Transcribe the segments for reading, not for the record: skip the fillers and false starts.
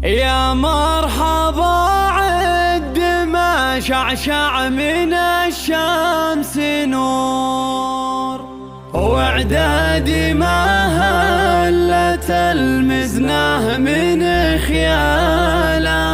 يا مرحبا عد ما شعشع من الشمس نور، واعدادي ما هلت المزنه من خيالها.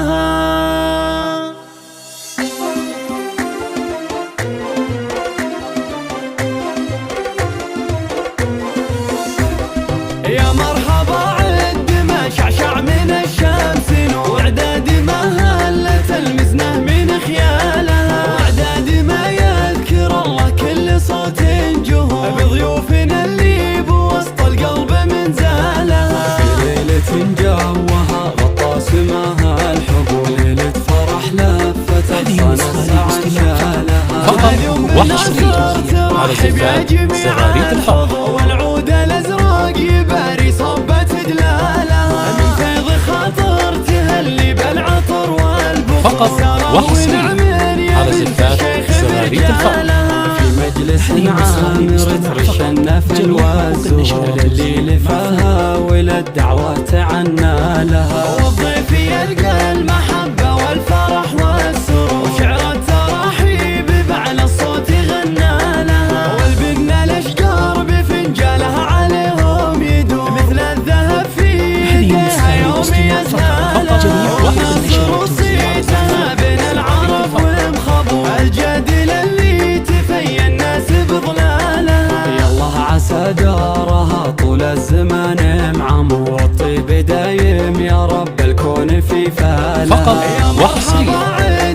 يا مرحبا عد ما شعشع من الشمس نور، واعدادي ما هلت المزنه من خيالها. واعدادي ما يذكر الله كل صوت جهور، بضيوفنا اللي بوسط القلب من زالها. في ليلة جوها غطى سماها الحب، وليلة فرح لفت أغصان السعد شالها. فقط وحصريا على زفاف زغاريد الحب، والعود الازرق يباري صبت دلالها. من فيض خاطر تهلي بالعطر والبخور، فقط وحصريا على زفاف زغاريد الحب. في مجلس عامر ترشنا في الوزور، اللي لفاها وللدعوة عنا لها. والضيف يلقى المحبة والفرح والسرور، وشعر التراحيب بعلى الصوت غنى لها. والبن الاشجار بفنجالها عليهم يدور، مثل الذهب في يديها يوم يزهالها. ومصر وصيتها بين العرب والمخبور، الجدل اللي تفيا الناس بظلالها. يالله عسى دارها طول الزمان معمر، والطيب دايم يا رب الكون في فالها. فقط وحصريا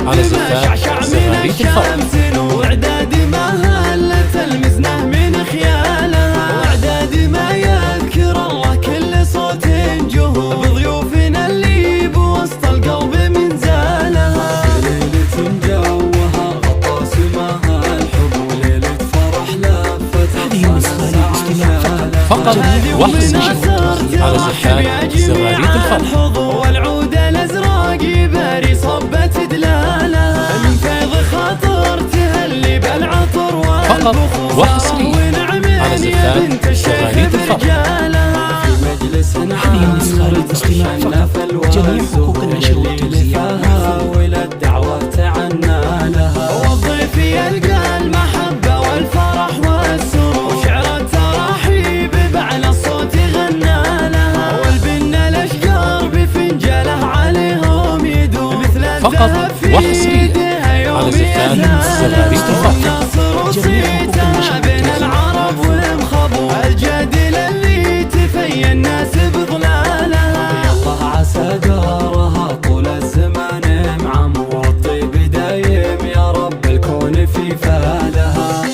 على زفاف زغاريد الحب. واعدادي ما هلت المزنه من خيالها. واعدادي ما يذكر الله كل صوت جهور، بضيوفنا اللي بوسط القلب من زالها. في ليلة جوها غطى سماها الحب، وليلة فرح لفت أغصان السعد شالها. فقط وحصريا على زفاف زغاريد الحب. والعود الازرق يباري صبت دلالها. من فيض خاطر تهلي بالعطر فقط والبخور، وحصريا على زفاف زغاريد الحب. في مجلس عامر ترشنا في الوزور، اللي لفاها وللدعوة عنا لها. والضيف يلقى المحبة والفرح والسرور، وشعر التراحيب بعلى الصوت غنى لها. والبن الاشجار بفنجاله عليهم يدور، مثل الذهب في يديها يوم يزهالها. زغاريد الحب. ومصر وصيتها بين العرب والمخبور، الجدل اللي تفيا الناس بظلالها. يالله عسى دارها طول الزمان معمر، والطيب دايم يا رب الكون في فالها.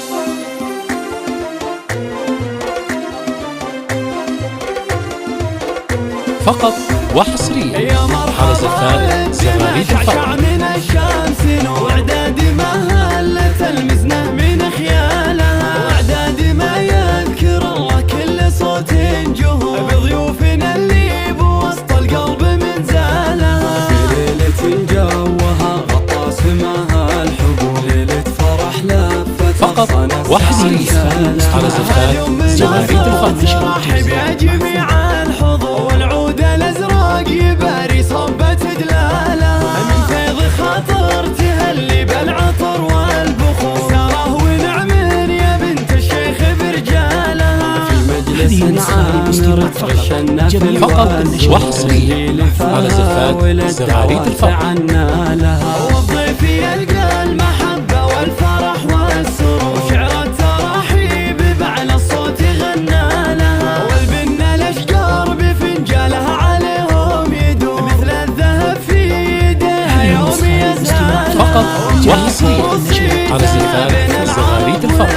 فقط وحصريا يا على زفاف زغاريد الحب. من الشمس نور، واعدادي ما هلت المزنه من خيالها. واعدادي ما يذكر الله كل صوت جهور، بضيوفنا اللي بوسط القلب من زالها. في ليلة جوها غطى سماها الحب، وليلة فرح لفت فقط أغصان السعد وحصريا شالها. على زفاف زغاريد الحب. رحب يا جميع الحضور، والعود الازرق يباري صبت دلالها. من فيض خاطر تهلي بالعطر والبخور، ساره ونعم يا بنت الشيخ برجالها. في مجلس عامر ترشنا في فقط الوزور، وحصريا اللي لفاها على زفاف زغاريد وللدعوة الحب. عنا لها. والضيف يلقى المحبة والفرح والسرور، وشعر التراحيب بعلى الصوت غنى لها. والبن الاشجار بفنجالها عليهم يدور، مثل الذهب في يديها يوم يزهالها. فقط وحصريا على زفاف زغاريد الحب.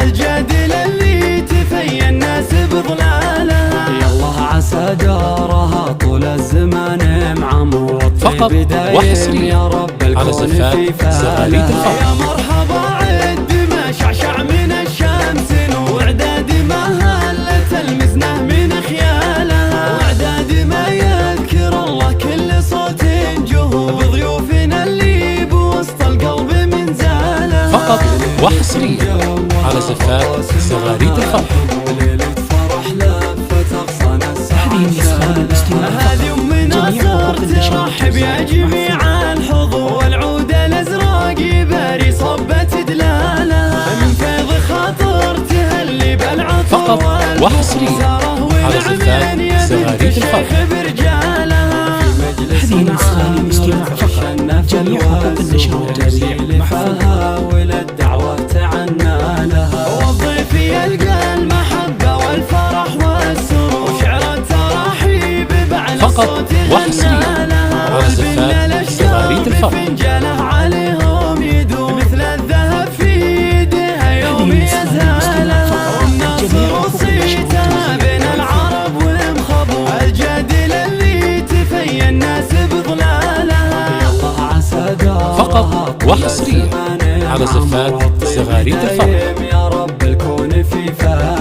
الجدل اللي تفيا الناس بظلالها. يالله عسى دارها طول الزمان معمر، فقط والطيب دايم وحصريا يا رب على الكون زفاف في زغاريد فالها. الحب. يا مرحبا عد ما شعشع من الشمس نور، واعدادي ما هلت المزنه من خيالها. واعدادي ما يذكر الله كل صوت جهور، بضيوفنا اللي بوسط القلب من زالها. فقط وحصريا على زفاف زغاريد الحب. وليلة فرح لفت أغصان السعد شالها. هذه أمنا صارت مرحب يا جميع الحضور، والعود الازرق يباري صبة دلالها، من فيض خاطر تهلي بالعطر فقط وحصريا على زفاف زغاريد الفرح. هذه النسخة للاستماع فقط. جميع حقوق النشر والتوزيع محفوظة. وللدعوة تعنى لها، والضيف يلقى المحبة والفرح والسرور، وشعر التراحيب بعلى فقط وحصريا على زفاف زغاريد الفرح. فنجانه عليهم يدوم مثل الذهب في يدها يوم يزهلها، والناصر صيتها بين العرب والمخبور، الجادل اللي تفي الناس بظلالها. الله عسى فقط وحصريا على زفاف زغاريد الفرح. يا رب الكون في فالها.